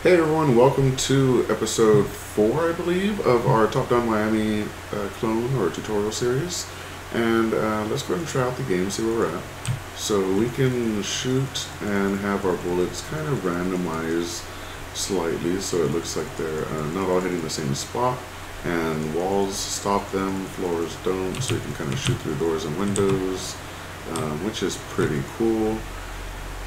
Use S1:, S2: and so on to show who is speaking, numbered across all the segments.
S1: Hey everyone, welcome to episode 4, I believe, of our Top-Down Miami clone or tutorial series. And let's go ahead and try out the game, see where we're at. So we can shoot and have our bullets kind of randomized slightly so it looks like they're not all hitting the same spot. And walls stop them, floors don't, so you can kind of shoot through doors and windows, which is pretty cool.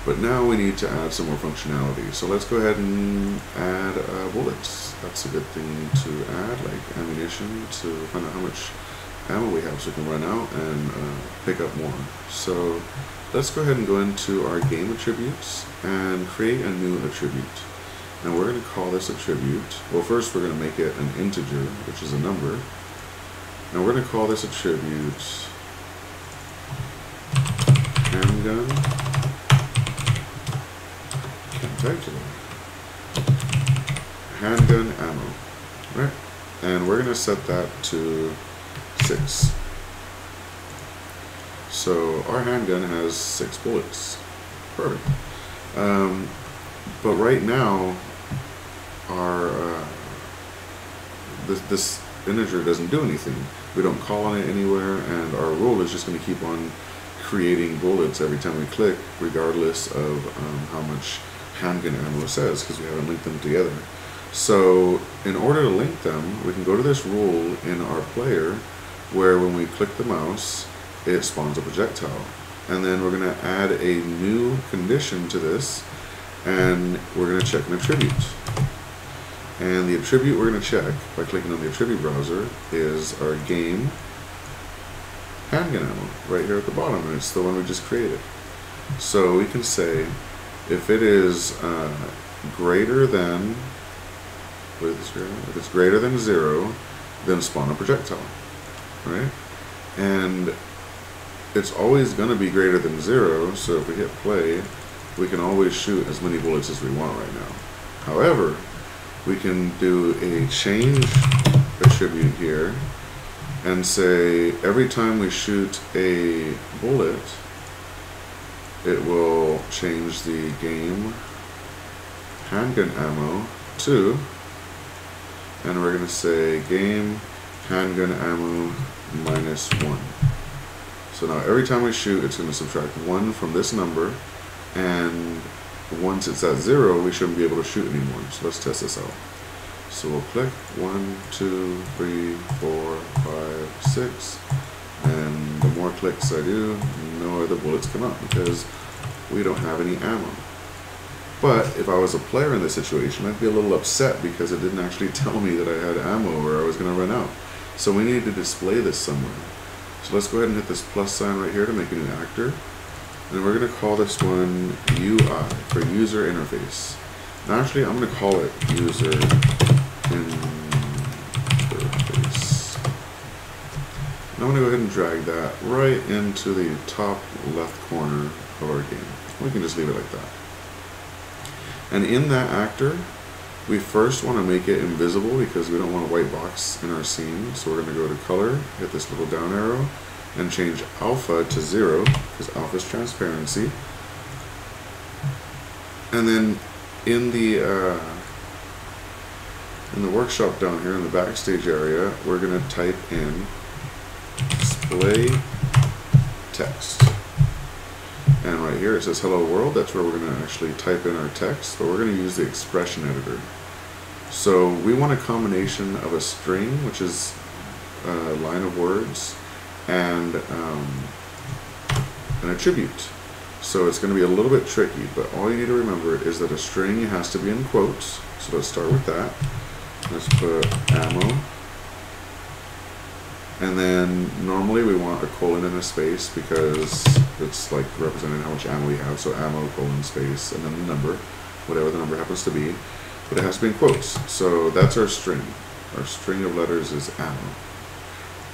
S1: But now we need to add some more functionality. So let's go ahead and add bullets. That's a good thing to add, like ammunition, to find out how much ammo we have so we can run out and pick up more. So let's go ahead and go into our game attributes and create a new attribute. Now we're going to call this attribute, well first we're going to make it an integer, which is a number. Now we're going to call this attribute handgun. Handgun ammo, right? And we're gonna set that to 6. So our handgun has 6 bullets. Perfect. But right now, our this integer doesn't do anything. We don't call on it anywhere, and our rule is just going to keep on creating bullets every time we click, regardless of how much handgun ammo says, because we haven't linked them together. So in order to link them, we can go to this rule in our player where when we click the mouse it spawns a projectile, and then we're going to add a new condition to this, and we're going to check an attribute. And the attribute we're going to check by clicking on the attribute browser is our game handgun ammo right here at the bottom, and it's the one we just created. So we can say if it is greater than, if it's greater than 0, then spawn a projectile, right? And it's always going to be greater than 0, so if we hit play, we can always shoot as many bullets as we want right now. However, we can do a change attribute here and say every time we shoot a bullet, it will change the game handgun ammo to, and we're going to say game handgun ammo -1. So now every time we shoot, it's going to subtract 1 from this number, and once it's at 0, we shouldn't be able to shoot anymore. So let's test this out. So we'll click 1, 2, 3, 4, 5, 6. And the more clicks I do, no other bullets come out because we don't have any ammo. But if I was a player in this situation, I'd be a little upset because it didn't actually tell me that I had ammo or I was going to run out. So we need to display this somewhere. So let's go ahead and hit this plus sign right here to make a new actor. And we're going to call this one UI for user interface. Now actually I'm going to call it user interface. I'm going to go ahead and drag that right into the top left corner of our game. We can just leave it like that. And in that actor, we first want to make it invisible because we don't want a white box in our scene. So we're going to go to color, hit this little down arrow, and change alpha to 0 because alpha is transparency. And then in the workshop down here in the backstage area, we're going to type in display text, and right here it says hello world. That's where we're going to actually type in our text, but we're going to use the expression editor. So we want a combination of a string, which is a line of words, and an attribute. So it's going to be a little bit tricky, but all you need to remember is that a string has to be in quotes. So let's start with that. Let's put ammo. And then normally we want a colon and a space because it's like representing how much ammo we have. So ammo, colon, space, and then the number, whatever the number happens to be. But it has to be in quotes. So that's our string. Our string of letters is ammo.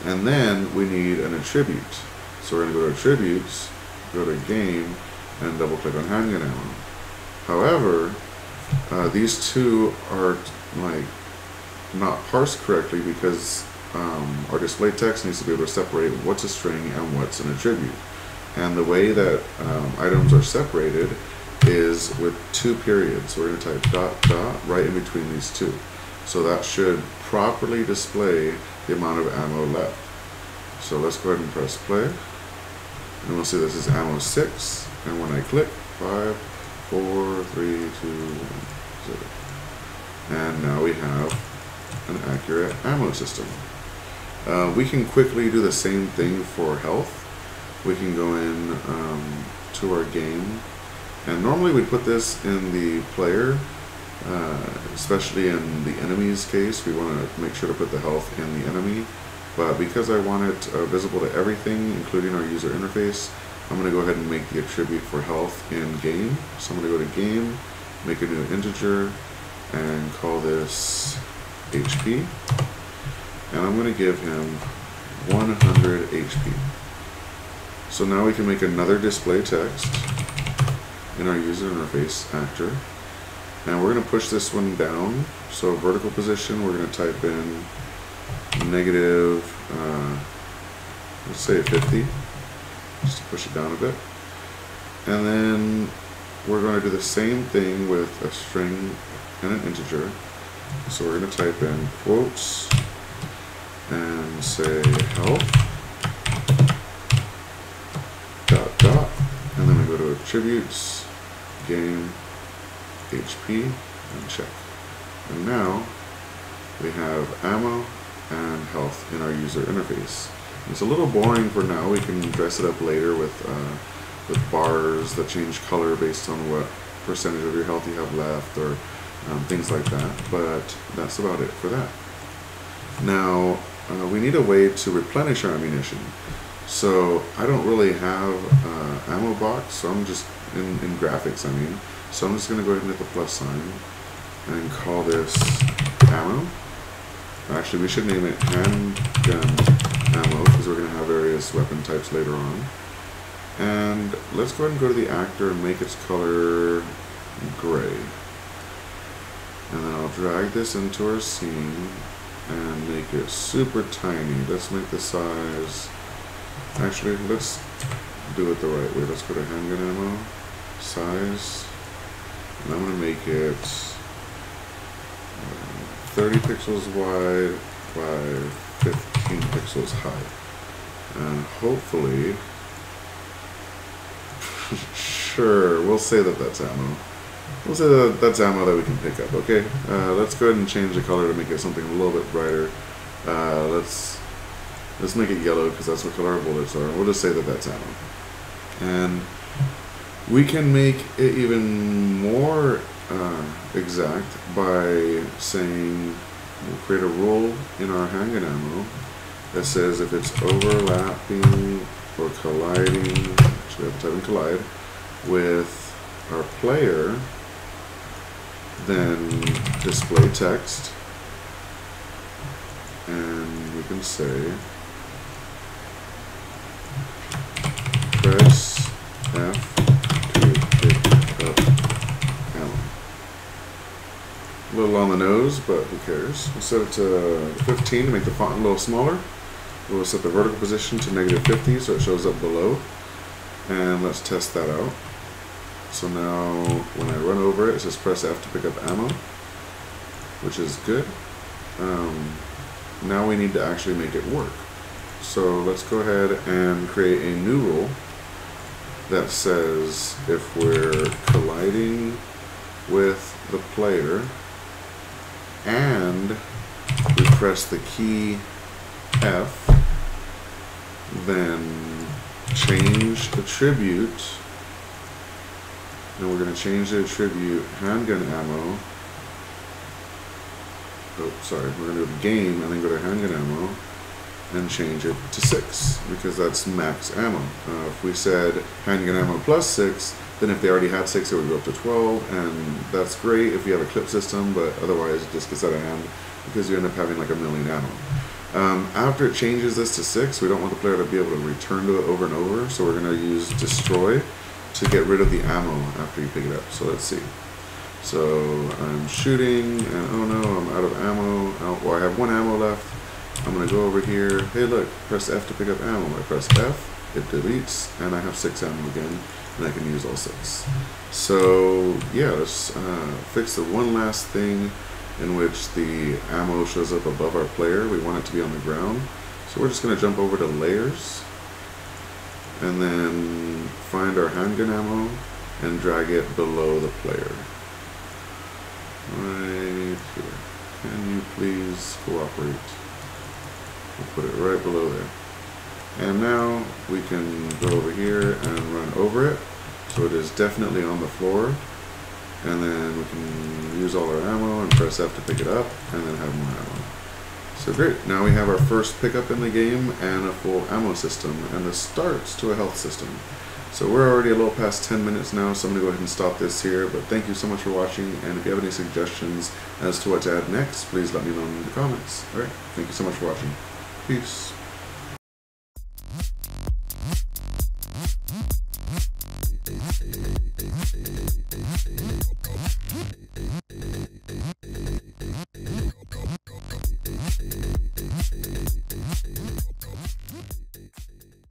S1: And then we need an attribute. So we're going to go to attributes, go to game, and double click on handgun ammo. However, these two are like not parsed correctly because our display text needs to be able to separate what's a string and what's an attribute. And the way that items are separated is with 2 periods. So we're going to type dot dot right in between these two. So that should properly display the amount of ammo left. So let's go ahead and press play. And we'll see this is ammo 6. And when I click, 5, 4, 3, 2, 1, 0. And now we have an accurate ammo system. We can quickly do the same thing for health. We can go in to our game, and normally we put this in the player, especially in the enemy's case. We want to make sure to put the health in the enemy, but because I want it visible to everything, including our user interface, I'm going to go ahead and make the attribute for health in game. So I'm going to go to game, make a new integer, and call this HP, and I'm going to give him 100 HP. So now we can make another display text in our user interface actor, and we're going to push this one down. So vertical position, we're going to type in negative, let's say 50, just to push it down a bit. And then we're going to do the same thing with a string and an integer. So we're going to type in quotes and say health dot dot, and then we go to attributes, game, HP, and check. And now we have ammo and health in our user interface. It's a little boring for now. We can dress it up later with bars that change color based on what percentage of your health you have left, or things like that. But that's about it for that. Now we need a way to replenish our ammunition. So I don't really have ammo box, so I'm just in graphics, I mean. So I'm just going to go ahead and hit the plus sign and call this ammo. Actually, we should name it handgun ammo because we're going to have various weapon types later on. And let's go ahead and go to the actor and make its color gray. And then I'll drag this into our scene and make it super tiny. Let's make the size... Actually, let's do it the right way. Let's go to handgun ammo, size, and I'm going to make it 30 pixels wide by 15 pixels high. And hopefully, sure, we'll say that that's ammo. We'll say that that's ammo that we can pick up, okay? Let's go ahead and change the color to make it something a little bit brighter. Let's make it yellow because that's what color our bullets are. We'll just say that that's ammo. And we can make it even more exact by saying, we'll create a rule in our handgun ammo that says if it's overlapping or colliding, actually I have to type in collide, with our player, then display text, and we can say press F to pick up ammo. A little on the nose, but who cares? We'll set it to 15 to make the font a little smaller. We'll set the vertical position to -50 so it shows up below. And let's test that out. So now when I run over it, it says press F to pick up ammo, which is good. Now we need to actually make it work. So let's go ahead and create a new rule that says if we're colliding with the player and we press the key F, then change attribute, and we're going to change the attribute handgun ammo. Oh, sorry, we're going to go to game and then go to handgun ammo and change it to 6 because that's max ammo. If we said handgun ammo plus 6, then if they already had 6, it would go up to 12, and that's great if you have a clip system, but otherwise it just gets out of hand because you end up having like 1,000,000 ammo. After it changes this to 6, we don't want the player to be able to return to it over and over, so we're going to use destroy to get rid of the ammo after you pick it up. So let's see. So I'm shooting, and oh no, I'm out of ammo. Well, I have 1 ammo left. I'm going to go over here. Hey look, press F to pick up ammo. I press F, it deletes, and I have 6 ammo again. and I can use all 6. So yeah, let's fix the one last thing in which the ammo shows up above our player. We want it to be on the ground. So we're just going to jump over to layers and then find our handgun ammo and drag it below the player. Right here. Can you please cooperate? We'll put it right below there. And now we can go over here and run over it. So it is definitely on the floor. And then we can use all our ammo and press F to pick it up and then have more ammo. So great, now we have our first pickup in the game and a full ammo system and the start to a health system. So we're already a little past 10 minutes now, so I'm going to go ahead and stop this here. But thank you so much for watching, and if you have any suggestions as to what to add next, please let me know in the comments. Alright, thank you so much for watching. Peace.